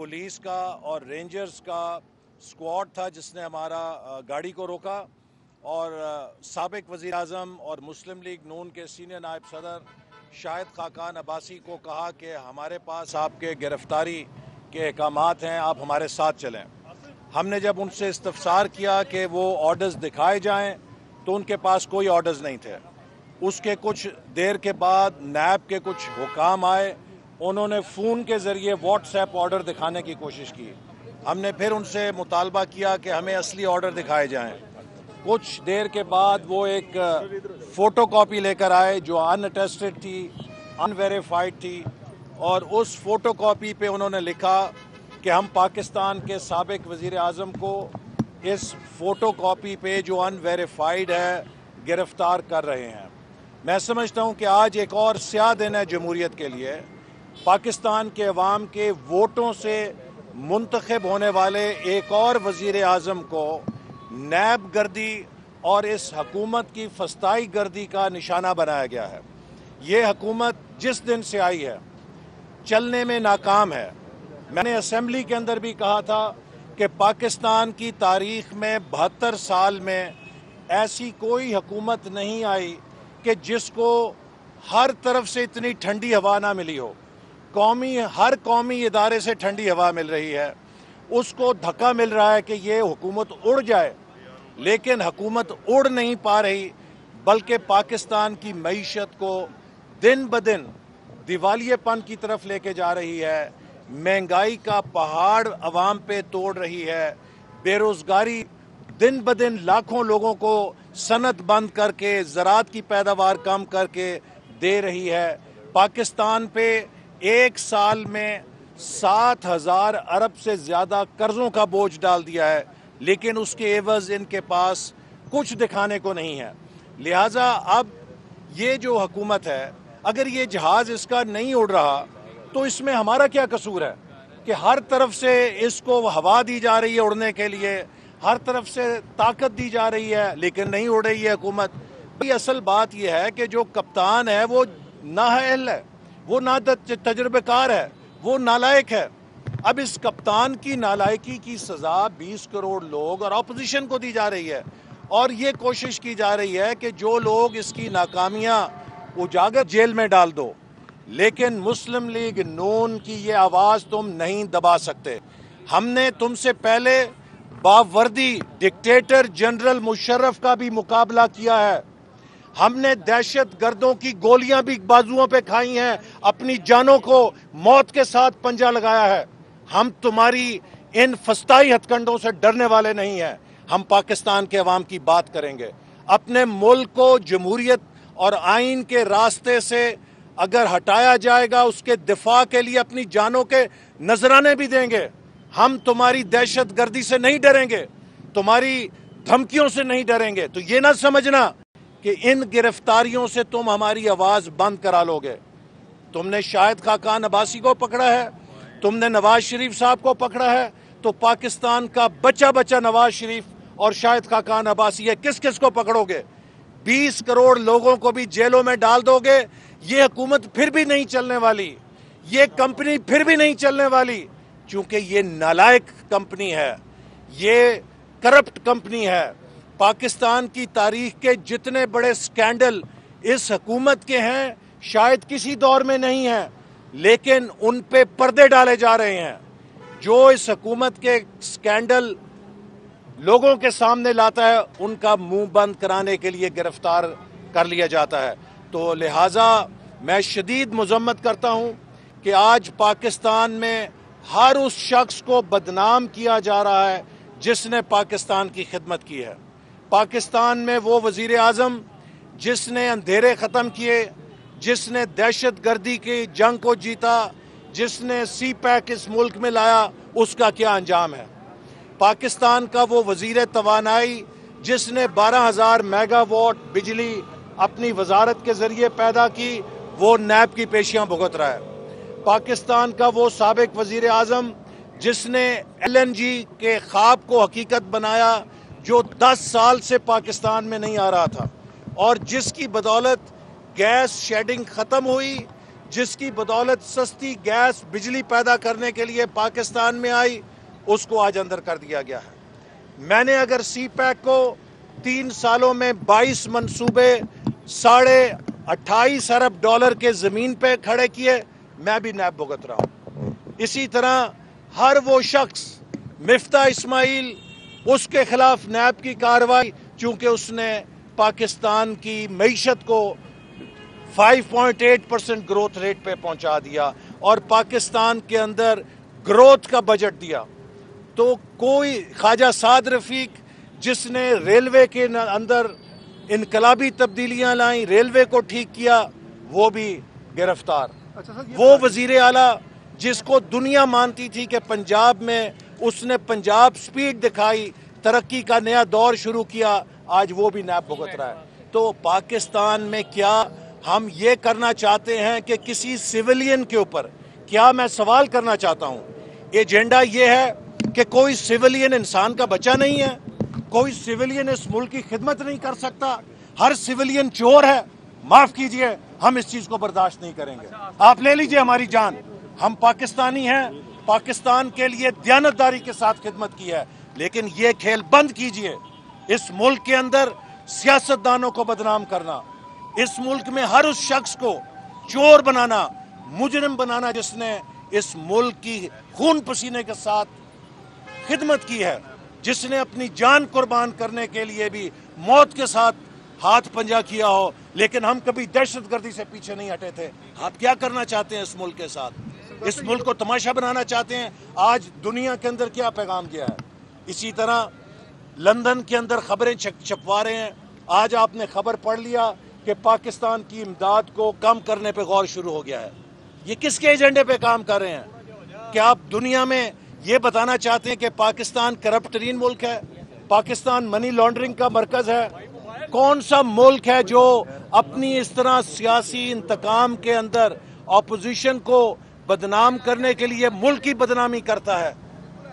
Police का और rangers का स्क्वाड था जिसने हमारा गाड़ी को रोका और साबिक वज़ीर आज़म और मुस्लिम लीग नून के सीनियर नायब सदर शाहिद खाकान अब्बासी को कहा कि हमारे पास आपके गिरफ्तारी के अहकामात हैं, आप हमारे साथ चलें। हमने जब उनसे इस्तफसार किया कि वो ऑर्डर्स दिखाए जाएं तो उनके पास कोई ऑर्डर्स नहीं थे। उसके कुछ देर के बाद नैब के कुछ हुकाम आए, उन्होंने फ़ोन के ज़रिए व्हाट्सएप ऑर्डर दिखाने की कोशिश की। हमने फिर उनसे मुतालबा किया कि हमें असली ऑर्डर दिखाए जाएं। कुछ देर के बाद वो एक फ़ोटो कॉपी लेकर आए जो अनअटेस्टेड थी, अनवेरीफाइड थी, और उस फ़ोटो कॉपी पे उन्होंने लिखा कि हम पाकिस्तान के साबिक वज़ीर आज़म को इस फ़ोटो कॉपी पे जो अनवेरीफाइड है गिरफ़्तार कर रहे हैं। मैं समझता हूँ कि आज एक और स्याह दिन है जमहूरियत के लिए। पाकिस्तान के अवाम के वोटों से मुंतखब होने वाले एक और वज़ीर आज़म को नैब गर्दी और इस हकूमत की फस्ताई गर्दी का निशाना बनाया गया है। ये हकूमत जिस दिन से आई है चलने में नाकाम है। मैंने असेंबली के अंदर भी कहा था कि पाकिस्तान की तारीख़ में 72 साल में ऐसी कोई हुकूमत नहीं आई कि जिसको हर तरफ से इतनी ठंडी हवा ना मिली हो। हर कौमी इदारे से ठंडी हवा मिल रही है, उसको धक्का मिल रहा है कि ये हुकूमत उड़ जाए, लेकिन हुकूमत उड़ नहीं पा रही, बल्कि पाकिस्तान की मईशत को दिन ब दिन दिवालियेपन की तरफ लेके जा रही है। महंगाई का पहाड़ अवाम पे तोड़ रही है। बेरोज़गारी दिन ब दिन लाखों लोगों को सनत बंद करके ज़राअत की पैदावार कम करके दे रही है। पाकिस्तान पे एक साल में 7,000 अरब से ज़्यादा कर्ज़ों का बोझ डाल दिया है, लेकिन उसके एवज़ इनके पास कुछ दिखाने को नहीं है। लिहाजा अब ये जो हुकूमत है, अगर ये जहाज़ इसका नहीं उड़ रहा तो इसमें हमारा क्या कसूर है कि हर तरफ से इसको हवा दी जा रही है उड़ने के लिए, हर तरफ से ताकत दी जा रही है, लेकिन नहीं उड़ रही है हुकूमत। असल बात यह है कि जो कप्तान है वो नाअहल है, वो ना तजुर्बेकार है, वो नालायक है। अब इस कप्तान की नालायकी की सज़ा 20 करोड़ लोग और अपोजिशन को दी जा रही है, और ये कोशिश की जा रही है कि जो लोग इसकी नाकामियां उजागर जेल में डाल दो, लेकिन मुस्लिम लीग नून की ये आवाज़ तुम नहीं दबा सकते। हमने तुमसे पहले बावर्दी डिक्टेटर जनरल मुशर्रफ का भी मुकाबला किया है। हमने दहशत गर्दों की गोलियां भी बाजुओं पे खाई हैं, अपनी जानों को मौत के साथ पंजा लगाया है। हम तुम्हारी इन फस्ताई हथकंडों से डरने वाले नहीं हैं। हम पाकिस्तान के अवाम की बात करेंगे। अपने मुल्क को जमहूरियत और आइन के रास्ते से अगर हटाया जाएगा, उसके दिफा के लिए अपनी जानों के नजराने भी देंगे। हम तुम्हारी दहशत गर्दी से नहीं डरेंगे, तुम्हारी धमकियों से नहीं डरेंगे। तो ये ना समझना कि इन गिरफ्तारियों से तुम हमारी आवाज़ बंद करा लोगे। तुमने शाहिद खाकान अब्बासी को पकड़ा है, तुमने नवाज शरीफ साहब को पकड़ा है, तो पाकिस्तान का बच्चा बच्चा नवाज शरीफ और शाहिद खाकान अब्बासी है, किस किस को पकड़ोगे? 20 करोड़ लोगों को भी जेलों में डाल दोगे, ये हुकूमत फिर भी नहीं चलने वाली, ये कंपनी फिर भी नहीं चलने वाली, क्योंकि ये नालायक कंपनी है, ये करप्ट कंपनी है। पाकिस्तान की तारीख के जितने बड़े स्कैंडल इस हुकूमत के हैं शायद किसी दौर में नहीं है, लेकिन उन पे पर्दे डाले जा रहे हैं। जो इस हुकूमत के स्कैंडल लोगों के सामने लाता है, उनका मुंह बंद कराने के लिए गिरफ्तार कर लिया जाता है। तो लिहाजा मैं शदीद मजम्मत करता हूँ कि आज पाकिस्तान में हर उस शख्स को बदनाम किया जा रहा है जिसने पाकिस्तान की खिदमत की है। पाकिस्तान में वो वज़ीर आज़म जिसने अंधेरे ख़त्म किए, जिसने दहशत गर्दी की जंग को जीता, जिसने सी पैक इस मुल्क में लाया, उसका क्या अंजाम है? पाकिस्तान का वो वज़ीर तवानाई जिसने 12,000 मेगावाट बिजली अपनी वजारत के ज़रिए पैदा की, वो नैब की पेशियाँ भुगत रहा है। पाकिस्तान का वो साबिक वज़ीर आज़म जिसने LNG के ख्वाब को हकीकत बनाया, जो 10 साल से पाकिस्तान में नहीं आ रहा था, और जिसकी बदौलत गैस शेडिंग ख़त्म हुई, جس کی بدولت سستی گیس بجلی پیدا کرنے کے لیے پاکستان میں آئی، اس کو آج اندر کر دیا گیا ہے۔ میں نے اگر سی پیک کو 3 سالوں میں 22 منصوبے $28.5 ارب کے زمین پہ کھڑے کیے، میں بھی نیب بھگت رہا ہوں۔ اسی طرح ہر وہ شخص مفتاح اسماعیل، اس کے خلاف نیب کی کارروائی، چونکہ اس نے پاکستان کی معیشت کو 5.8% گروتھ ریٹ پہ پہنچا دیا اور پاکستان کے اندر گروتھ کا بجٹ دیا۔ تو کوئی خواجہ سعد رفیق جس نے ریلوے کے اندر انقلابی تبدیلیاں لائیں، ریلوے کو ٹھیک کیا، وہ بھی گرفتار۔ وہ وزیر اعلیٰ جس کو دنیا مانتی تھی کہ پنجاب میں اس نے پنجاب سپیڈ دکھائی، ترقی کا نیا دور شروع کیا، آج وہ بھی نیب بھگت رہا ہے۔ تو پاکستان میں کیا ہم یہ کرنا چاہتے ہیں کہ کسی سویلین کے اوپر، کیا میں سوال کرنا چاہتا ہوں، ایجنڈا یہ ہے کہ کوئی سویلین انسان کا بچہ نہیں ہے، کوئی سویلین اس ملک کی خدمت نہیں کر سکتا، ہر سویلین چور ہے؟ معاف کیجئے، ہم اس چیز کو برداشت نہیں کریں گے۔ آپ لے لیجئے ہماری جان، ہم پاکستانی ہیں، پاکستان کے لیے دیانتداری کے ساتھ خدمت کی ہے، لیکن یہ کھیل بند کیجئے۔ اس ملک کے اندر سیاستدانوں کو بدنام کرنا، اس ملک میں ہر اس شخص کو چور بنانا، مجرم بنانا جس نے اس ملک کی خون پسینے کے ساتھ خدمت کی ہے، جس نے اپنی جان قربان کرنے کے لیے بھی موت کے ساتھ ہاتھ پنجہ کیا ہو، لیکن ہم کبھی دہشت گردی سے پیچھے نہیں ہٹے تھے۔ آپ کیا کرنا چاہتے ہیں اس ملک کے ساتھ؟ اس ملک کو تماشا بنانا چاہتے ہیں؟ آج دنیا کے اندر کیا پیغام دیا ہے؟ اسی طرح لندن کے اندر خبریں چھپوا رہے ہیں۔ آج آپ نے خبر پڑھ لیا کہ پاکستان کی امداد کو کم کرنے پہ غور شروع ہو گیا ہے۔ یہ کس کے ایجنڈے پہ کام کر رہے ہیں؟ کیا آپ دنیا میں یہ بتانا چاہتے ہیں کہ پاکستان کرپٹ ترین ملک ہے؟ پاکستان منی لانڈرنگ کا مرکز ہے؟ کون سا ملک ہے جو اپنی اس طرح سیاسی انتقام کے اندر اپوزیشن کو بدنام کرنے کے لیے ملک کی بدنامی کرتا ہے؟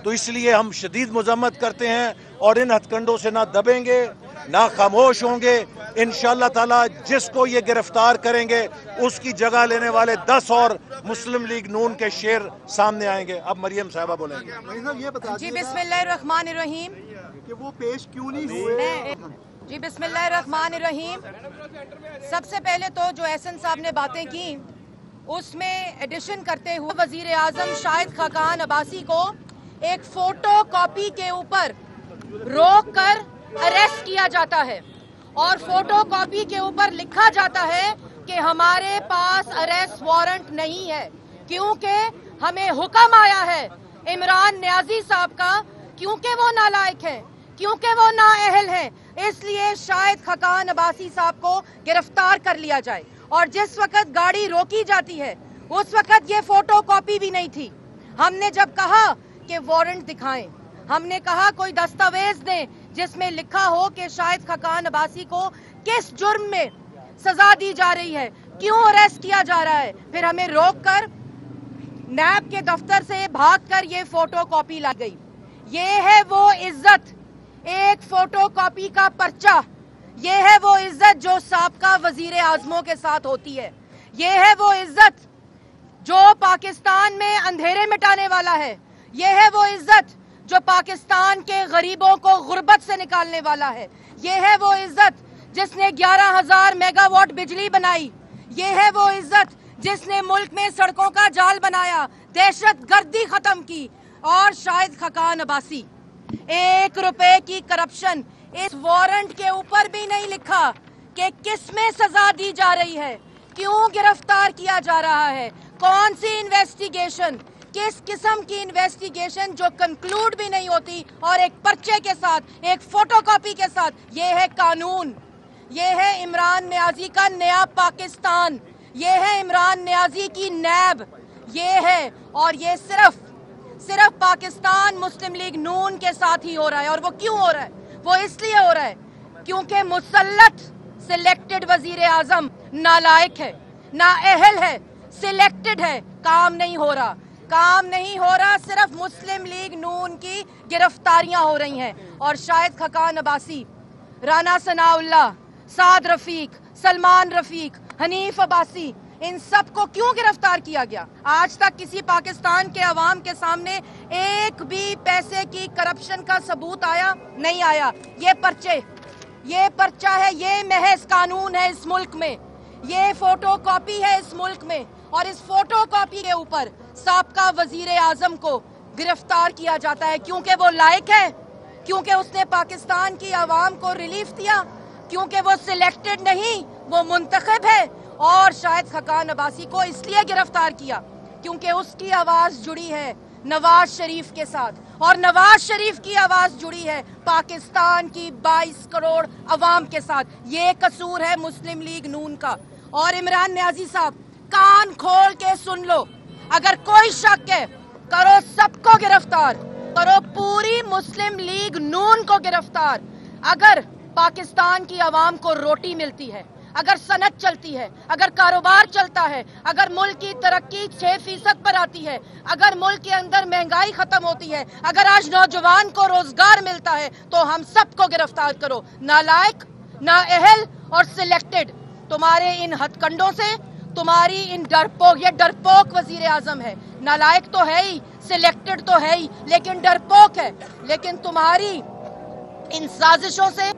تو اس لیے ہم شدید مذمت کرتے ہیں اور ان ہتھ کنڈوں سے نہ دبیں گے، نہ خاموش ہوں گے۔ انشاءاللہ تعالیٰ جس کو یہ گرفتار کریں گے اس کی جگہ لینے والے 10 اور مسلم لیگ نون کے شیر سامنے آئیں گے۔ اب مریم صاحبہ بولیں گے۔ جی بسم اللہ الرحمن الرحیم۔ کہ وہ پیش کیوں نہیں ہوئے؟ جی بسم اللہ الرحمن الرحیم۔ سب سے پہلے تو جو احسن صاحب نے باتیں کی اس میں ایڈیشن کرتے ہوئے وزیر اعظم شاہد خاقان عباسی کو ایک فوٹو کاپی کے اوپر روک کر اریسٹ کیا جاتا ہے اور فوٹو کاپی کے اوپر لکھا جاتا ہے کہ ہمارے پاس اریسٹ وارنٹ نہیں ہے، کیونکہ ہمیں حکم آیا ہے عمران نیازی صاحب کا، کیونکہ وہ نالائق ہیں، کیونکہ وہ نااہل ہیں، اس لیے شاہد خاقان عباسی صاحب کو گرفتار کر لیا جائے۔ اور جس وقت گاڑی روکی جاتی ہے اس وقت یہ فوٹو کاپی بھی نہیں تھی۔ ہم نے جب کہا کہ وارنٹ دکھائیں، ہم نے کہا کوئی دستاویز دیں جس میں لکھا ہو کہ شاہد خاقان عباسی کو کس جرم میں سزا دی جا رہی ہے، کیوں اریسٹ کیا جا رہا ہے، پھر ہمیں روک کر نیب کے دفتر سے بھاگ کر یہ فوٹو کاپی لا گئی۔ یہ ہے وہ عزت، ایک فوٹو کاپی کا پرچہ، یہ ہے وہ عزت جو سابقہ وزیر اعظموں کے ساتھ ہوتی ہے، یہ ہے وہ عزت جو پاکستان میں اندھیرے مٹانے والا ہے، یہ ہے وہ عزت جو پاکستان کے غریبوں کو غربت سے نکالنے والا ہے، یہ ہے وہ عزت جس نے 11,000 میگا واٹ بجلی بنائی، یہ ہے وہ عزت جس نے ملک میں سڑکوں کا جال بنایا، دہشت گردی ختم کی۔ اور شاہد خاقان عباسی 1 روپے کی کرپشن اس وارنٹ کے اوپر بھی نہیں لکھا کہ کس میں سزا دی جا رہی ہے، کیوں گرفتار کیا جا رہا ہے، کون سی انویسٹیگیشن، کس قسم کی انویسٹیگیشن جو کنکلوڈ بھی نہیں ہوتی، اور ایک پرچے کے ساتھ، ایک فوٹو کاپی کے ساتھ۔ یہ ہے قانون، یہ ہے عمران نیازی کا نیا پاکستان، یہ ہے عمران نیازی کی نیب، یہ ہے، اور یہ صرف پاکستان مسلم لیگ نون کے ساتھ ہی ہو رہا ہے۔ اور وہ کیوں ہو رہا ہے؟ وہ اس لیے ہو رہا ہے کیونکہ مسلط سلیکٹڈ وزیر اعظم نالائق ہے، نااہل ہے، سلیکٹڈ ہے، کام نہیں ہو رہا، کام نہیں ہو رہا، صرف مسلم لیگ نون کی گرفتاریاں ہو رہی ہیں۔ اور شاہد خاقان عباسی، رانا ثناء اللہ، سعد رفیق، سلمان رفیق، حنیف عباسی، इन सब को क्यों गिरफ्तार किया गया? आज तक किसी पाकिस्तान के अवाम के सामने एक भी पैसे की करप्शन का सबूत आया? नहीं आया। ये पर्चा है, ये महज कानून है इस मुल्क में, ये फोटो कॉपी है इस मुल्क में, और इस फोटो कॉपी के ऊपर साबका वजीर आजम को गिरफ्तार किया जाता है क्योंकि वो लायक है, क्योंकि उसने पाकिस्तान की आवाम को रिलीफ दिया, क्योंकि वो सिलेक्टेड नहीं, वो मुंतखब है। और शाहिद खकान अब्बासी को इसलिए गिरफ्तार किया क्योंकि उसकी आवाज जुड़ी है नवाज शरीफ के साथ, और नवाज शरीफ की आवाज जुड़ी है पाकिस्तान की 22 करोड़ अवाम के साथ। ये कसूर है मुस्लिम लीग नून का। और इमरान नियाजी साहब, कान खोल के सुन लो, अगर कोई शक है करो सबको गिरफ्तार, करो पूरी मुस्लिम लीग नून को गिरफ्तार। अगर पाकिस्तान की आवाम को रोटी मिलती है, अगर सनत चलती है, अगर कारोबार चलता है, अगर मुल्क की तरक्की 6% पर आती है, अगर मुल्क के अंदर महंगाई खत्म होती है, अगर आज नौजवान को रोजगार मिलता है, तो हम सबको गिरफ्तार करो। नालायक, नाअहल और सिलेक्टेड, तुम्हारे इन हथकंडों से, तुम्हारी इन डरपोक, ये डरपोक वजीर आजम है, नालायक तो है ही, सिलेक्टेड तो है ही, लेकिन डरपोक है। लेकिन तुम्हारी इन साजिशों से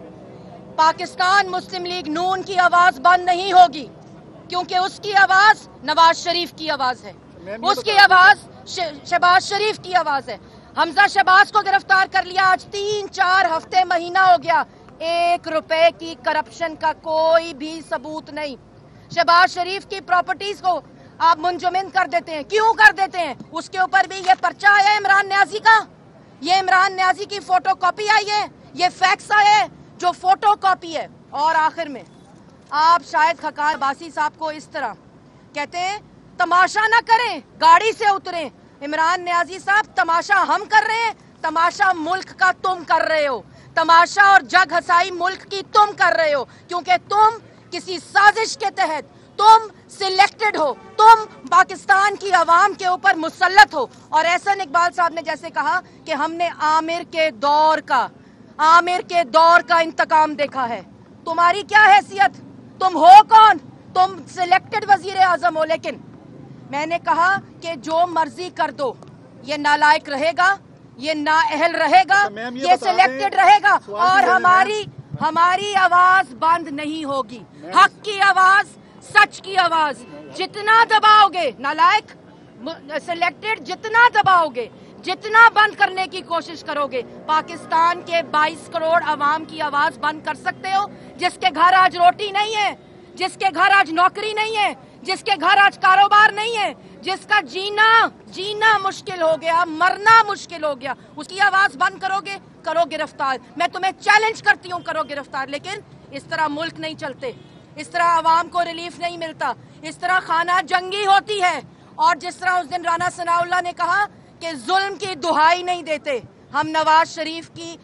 पाकिस्तान मुस्लिम लीग नून की आवाज बंद नहीं होगी, क्योंकि उसकी आवाज नवाज शरीफ की आवाज है, उसकी आवाज शहबाज शरीफ की आवाज है। हमजा शहबाज को गिरफ्तार कर लिया, आज 3-4 हफ्ते महीना हो गया, 1 रुपए की करप्शन का कोई भी सबूत नहीं। शहबाज शरीफ की प्रॉपर्टीज को आप मुंजमद कर देते हैं, क्यों कर देते हैं? उसके ऊपर भी ये पर्चा आया इमरान नियाजी का, ये इमरान नियाजी की फोटो कॉपी आई है, ये फैक्स आया है जो फोटो कॉपी है। और आखिर में आप शाहिद खकान अब्बासी साहब को इस तरह कहते हैं, तमाशा ना करें, गाड़ी से उतरें। इमरान नियाजी साहब, तमाशा हम कर रहे हैं, तमाशा मुल्क का तुम कर रहे हो, तमाशा और जग हसाई मुल्क की तुम कर रहे हो, क्योंकि तुम किसी साजिश के तहत, तुम सिलेक्टेड हो, तुम पाकिस्तान की आवाम के ऊपर मुसल्लत हो। और एहसन इकबाल साहब ने जैसे कहा कि हमने आमिर के दौर का इंतकाम देखा है। तुम्हारी क्या हैसियत? तुम हो कौन? तुम सिलेक्टेड वजीर आजम हो। लेकिन मैंने कहा कि जो मर्जी कर दो, ये नालायक रहेगा, ये नाअहल रहेगा, ये सिलेक्टेड रहेगा, और हमारी आवाज बंद नहीं होगी। हक की आवाज, सच की आवाज जितना दबाओगे, नालायक, सिलेक्टेड, जितना दबाओगे, जितना बंद करने की कोशिश करोगे, पाकिस्तान के 22 करोड़ अवाम की आवाज बंद कर सकते हो, जिसके घर आज रोटी नहीं है, जिसके घर आज नौकरी नहीं है, जिसके घर आज कारोबार नहीं है, जिसका जीना मुश्किल हो गया, मरना मुश्किल हो गया, उसकी आवाज बंद करोगे? करो गिरफ्तार। मैं तुम्हें चैलेंज करती हूँ, करो गिरफ्तार। लेकिन इस तरह मुल्क नहीं चलते, इस तरह आवाम को रिलीफ नहीं मिलता, इस तरह खाना जंगी होती है। और जिस तरह उस दिन राना सनाउल्लाह ने कहा कि जुल्म की दुहाई नहीं देते, हम नवाज शरीफ की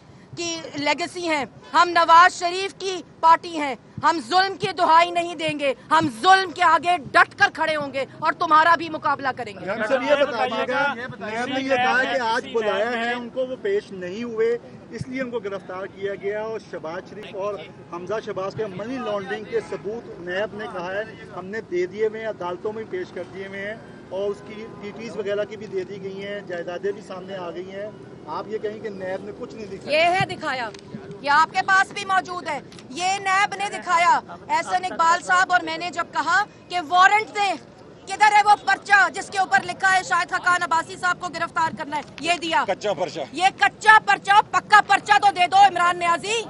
लेगेसी हैं, हम नवाज शरीफ की पार्टी हैं, हम जुल्म की दुहाई नहीं देंगे, हम जुल्म के आगे डट कर खड़े होंगे और तुम्हारा भी मुकाबला करेंगे। हम सब ये बताइएगा, नैब ने ये कहा कि आज बुलाया है उनको, वो पेश नहीं हुए, इसलिए उनको गिरफ्तार किया गया। और शहबाज शरीफ और हमजा शहबाज के मनी लॉन्ड्रिंग के सबूत नैब ने कहा है हमने दे दिए हुए हैं, अदालतों में पेश कर दिए हुए हैं, और उसकी टीटीज वगैरह की भी दे दी गई हैं, जायदादें भी सामने आ गई हैं। आप ये कहें कि नैब ने कुछ नहीं दिखाया? ये है दिखाया, ये आपके पास भी मौजूद है, ये नैब ने दिखाया। एहसन इकबाल साहब और मैंने जब कहा कि वारंट दें, किधर है वो पर्चा जिसके ऊपर लिखा है शाहिद खकान अब्बासी साहब को गिरफ्तार करना है, ये दिया। कच्चा पर्चा, ये कच्चा पर्चा, पक्का पर्चा तो दे दो इमरान नियाजी,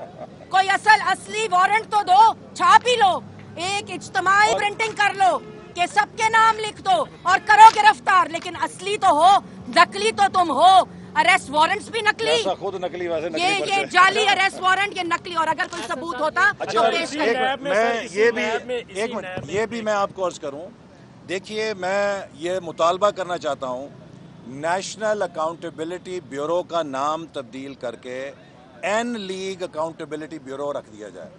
कोई असली वारंट तो दो, छाप ही लो, एक इज्तिमाई प्रिंटिंग कर लो कि सबके नाम लिख दो और करो गिरफ्तार। लेकिन असली तो हो, नकली तो तुम हो। अरेस्ट वारंट्स भी नकली, खुद नकली, वैसे नकली ये जाली अरेस्ट वारंट, ये नकली। और अगर कोई सबूत होता तो पेश करें। मैं ये भी मैं आपको अर्ज करूं, देखिए मैं ये मुतालबा करना चाहता हूं, नेशनल अकाउंटेबिलिटी ब्यूरो का नाम तब्दील करके एन लीग अकाउंटेबिलिटी ब्यूरो रख दिया जाए,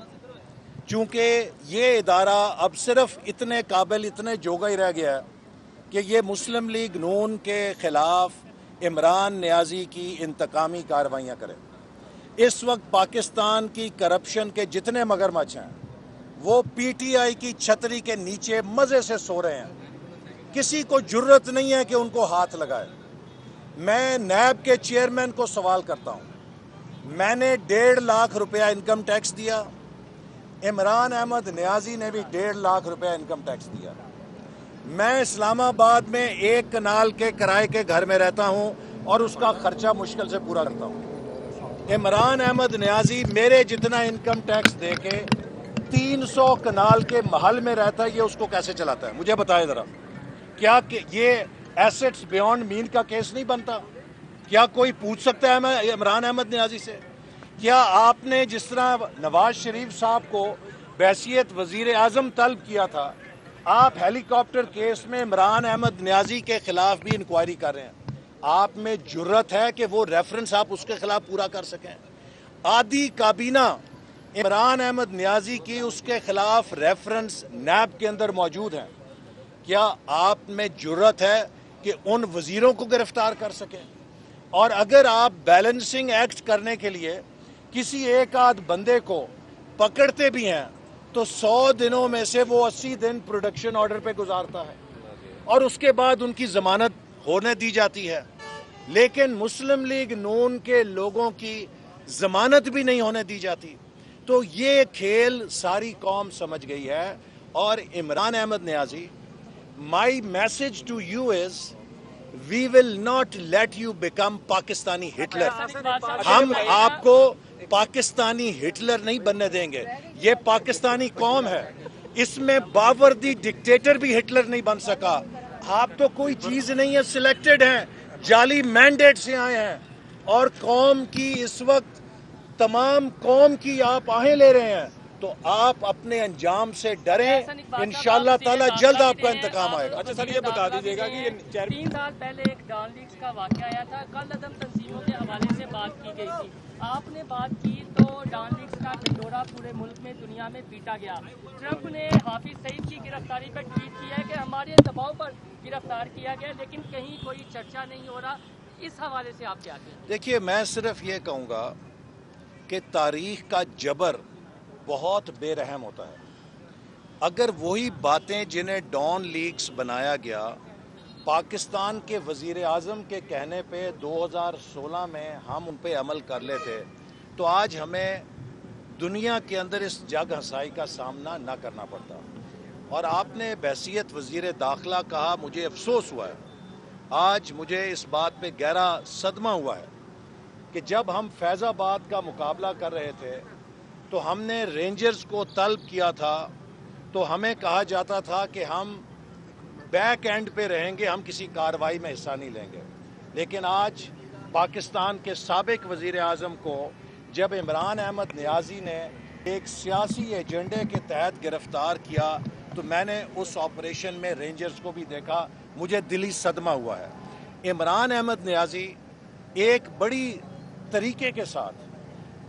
चूँकि ये इदारा अब सिर्फ इतने काबिल, इतने जोगा ही रह गया है कि ये मुस्लिम लीग नून के ख़िलाफ़ इमरान नियाजी की इंतकामी कार्रवाइयाँ करे। इस वक्त पाकिस्तान की करप्शन के जितने मगरमच्छ हैं वो पीटीआई की छतरी के नीचे मजे से सो रहे हैं। किसी को जुर्रत नहीं है कि उनको हाथ लगाए। मैं नैब के चेयरमैन को सवाल करता हूं, मैंने 1.5 लाख रुपया इनकम टैक्स दिया, इमरान अहमद नियाजी ने भी 1.5 लाख रुपया इनकम टैक्स दिया। मैं इस्लामाबाद में एक कनाल के किराए के घर में रहता हूं और उसका खर्चा मुश्किल से पूरा करता हूं। इमरान अहमद नियाजी मेरे जितना इनकम टैक्स दे के 300 कनाल के महल में रहता है, ये उसको कैसे चलाता है? मुझे बताए जरा, क्या ये एसेट्स बियॉन्ड मीन का केस नहीं बनता? क्या कोई पूछ सकता है इमरान अहमद नियाजी से? क्या आपने जिस तरह नवाज शरीफ साहब को बहैसियत वजीर आजम तलब किया था, आप हेलीकॉप्टर केस में इमरान अहमद नियाजी के खिलाफ भी इंक्वायरी कर रहे हैं? आप में जुर्रत है कि वो रेफरेंस आप उसके खिलाफ पूरा कर सकें? आधी काबीना इमरान अहमद नियाजी की उसके खिलाफ रेफरेंस नैब के अंदर मौजूद हैं। क्या आप में जुर्रत है कि उन वजीरों को गिरफ्तार कर सकें? और अगर आप बैलेंसिंग एक्ट करने के लिए किसी एक आध बंदे को पकड़ते भी हैं तो 100 दिनों में से वो 80 दिन प्रोडक्शन ऑर्डर पे गुजारता है और उसके बाद उनकी जमानत होने दी जाती है। लेकिन मुस्लिम लीग नून के लोगों की जमानत भी नहीं होने दी जाती। तो ये खेल सारी कौम समझ गई है। और Imran Ahmad Niazi, my message to you is, we will not let you become Pakistani Hitler. हम आपको पाकिस्तानी हिटलर नहीं बनने देंगे। ये पाकिस्तानी कौम है, इसमें बावर्दी डिक्टेटर भी हिटलर नहीं बन सका। आप तो कोई चीज नहीं है, सिलेक्टेड हैं, जाली मैंडेट से आए हैं और कौम की इस वक्त तमाम कौम की आप आहें ले रहे हैं। तो आप अपने अंजाम से डरें, इंशाअल्लाह ताला जल्द आपका इंतकाम आएगा। अच्छा सर, ये बता दीजिएगा कि ये 3 साल पहले एक डॉन लीग्स का वाकया आया था, कल अदम तंजीमों के हवाले से बात की गई थी, आपने बात की तो डॉन लीग्स का ढिंढोरा पूरे मुल्क में दुनिया में पीटा गया। ट्रंप ने हाफिज सईद की गिरफ्तारी पर ट्वीट किया है कि हमारे दबाव पर गिरफ्तार किया गया, लेकिन कहीं कोई चर्चा नहीं हो रहा। इस हवाले से आप क्या कहें? देखिए, मैं सिर्फ ये कहूँगा कि तारीख का जबर बहुत बेरहम होता है। अगर वही बातें जिन्हें डॉन लीग्स बनाया गया पाकिस्तान के वजीर आज़म के कहने पे 2016 में हम उन पे अमल कर लेते तो आज हमें दुनिया के अंदर इस जग हंसाई का सामना ना करना पड़ता। और आपने बहैसियत वजीर दाखिला कहा, मुझे अफसोस हुआ है, आज मुझे इस बात पे गहरा सदमा हुआ है कि जब हम फैज़ाबाद का मुकाबला कर रहे थे तो हमने रेंजर्स को तलब किया था, तो हमें कहा जाता था कि हम बैक एंड पे रहेंगे, हम किसी कार्रवाई में हिस्सा नहीं लेंगे। लेकिन आज पाकिस्तान के साबिक वज़ीर आज़म को जब इमरान अहमद नियाजी ने एक सियासी एजेंडे के तहत गिरफ्तार किया तो मैंने उस ऑपरेशन में रेंजर्स को भी देखा, मुझे दिली सदमा हुआ है। इमरान अहमद नियाजी एक बड़ी तरीके के साथ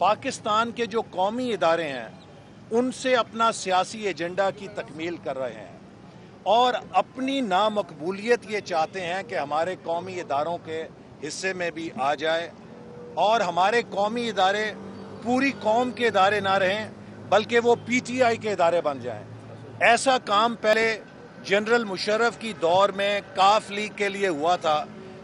पाकिस्तान के जो कौमी इदारे हैं उनसे अपना सियासी एजेंडा की तकमील कर रहे हैं और अपनी नामकबूलियत ये चाहते हैं कि हमारे कौमी इदारों के हिस्से में भी आ जाए और हमारे कौमी इदारे पूरी कौम के इदारे ना रहें बल्कि वो पीटीआई के इदारे बन जाएं। ऐसा काम पहले जनरल मुशर्रफ की दौर में काफ लीग के लिए हुआ था,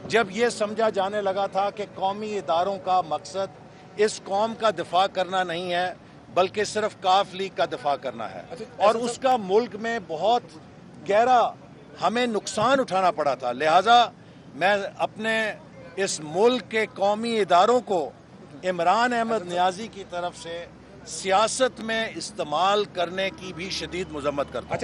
जब ये समझा जाने लगा था कि कौमी इदारों का मकसद इस कौम का दिफा करना नहीं है बल्कि सिर्फ काफ लीग का दिफा करना है। और उसका मुल्क में बहुत गहरा हमें नुकसान उठाना पड़ा था। लिहाजा मैं अपने इस मुल्क के कौमी इदारों को इमरान अहमद नियाजी की तरफ से सियासत में इस्तेमाल करने की भी शदीद मजम्मत करता हूं।